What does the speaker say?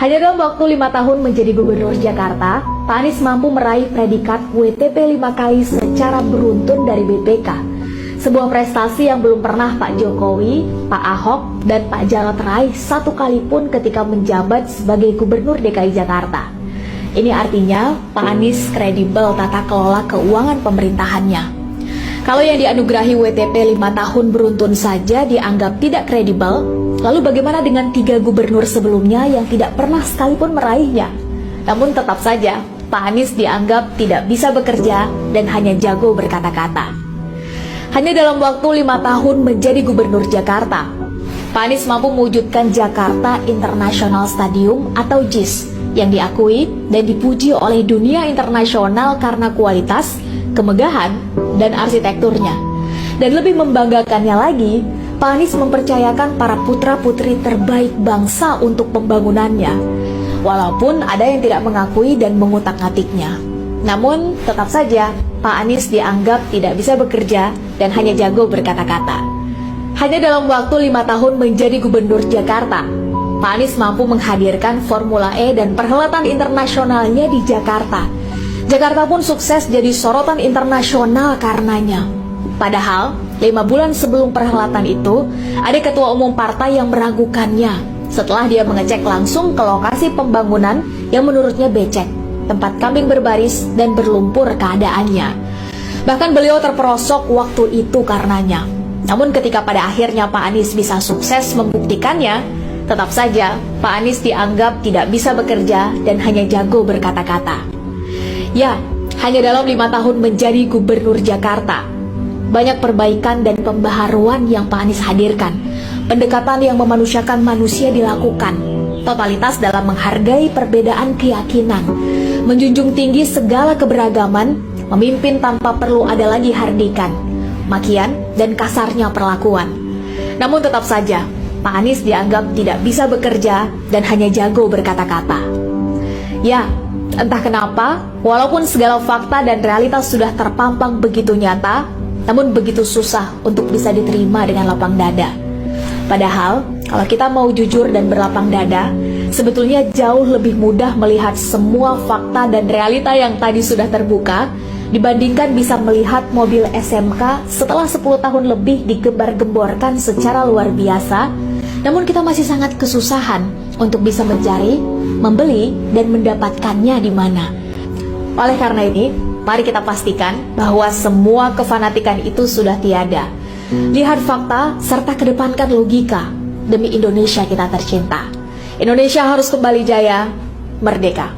Hanya dalam waktu 5 tahun menjadi Gubernur Jakarta, Pak Anies mampu meraih predikat WTP 5 kali secara beruntun dari BPK. Sebuah prestasi yang belum pernah Pak Jokowi, Pak Ahok, dan Pak Jarot raih satu kali pun ketika menjabat sebagai Gubernur DKI Jakarta. Ini artinya Pak Anies kredibel tata kelola keuangan pemerintahannya. Kalau yang dianugerahi WTP 5 tahun beruntun saja dianggap tidak kredibel, lalu bagaimana dengan 3 gubernur sebelumnya yang tidak pernah sekalipun meraihnya? Namun tetap saja, Pak Anies dianggap tidak bisa bekerja dan hanya jago berkata-kata. Hanya dalam waktu 5 tahun menjadi Gubernur Jakarta, Pak Anies mampu mewujudkan Jakarta International Stadium atau JIS yang diakui dan dipuji oleh dunia internasional karena kualitas, kemegahan, dan arsitekturnya. Dan lebih membanggakannya lagi, Pak Anies mempercayakan para putra-putri terbaik bangsa untuk pembangunannya. Walaupun ada yang tidak mengakui dan mengutak-ngatiknya. Namun, tetap saja, Pak Anies dianggap tidak bisa bekerja dan hanya jago berkata-kata. Hanya dalam waktu 5 tahun menjadi Gubernur Jakarta, Pak Anies mampu menghadirkan Formula E dan perhelatan internasionalnya di Jakarta. Jakarta pun sukses jadi sorotan internasional karenanya. Padahal, 5 bulan sebelum perhelatan itu, ada ketua umum partai yang meragukannya setelah dia mengecek langsung ke lokasi pembangunan yang menurutnya becek, tempat kambing berbaris dan berlumpur keadaannya. Bahkan beliau terperosok waktu itu karenanya. Namun ketika pada akhirnya Pak Anies bisa sukses membuktikannya, tetap saja Pak Anies dianggap tidak bisa bekerja dan hanya jago berkata-kata. Ya, hanya dalam 5 tahun menjadi Gubernur Jakarta, banyak perbaikan dan pembaharuan yang Pak Anies hadirkan. Pendekatan yang memanusiakan manusia dilakukan. Totalitas dalam menghargai perbedaan keyakinan. Menjunjung tinggi segala keberagaman, memimpin tanpa perlu ada lagi hardikan, makian, dan kasarnya perlakuan. Namun tetap saja, Pak Anies dianggap tidak bisa bekerja dan hanya jago berkata-kata. Ya, entah kenapa, walaupun segala fakta dan realitas sudah terpampang begitu nyata, namun begitu susah untuk bisa diterima dengan lapang dada. Padahal, kalau kita mau jujur dan berlapang dada, sebetulnya jauh lebih mudah melihat semua fakta dan realita yang tadi sudah terbuka, dibandingkan bisa melihat mobil SMK setelah 10 tahun lebih digembar-gemborkan secara luar biasa, namun kita masih sangat kesusahan untuk bisa mencari, membeli, dan mendapatkannya di mana. Oleh karena ini, mari kita pastikan bahwa semua kefanatikan itu sudah tiada. Lihat fakta serta kedepankan logika demi Indonesia kita tercinta. Indonesia harus kembali jaya, merdeka.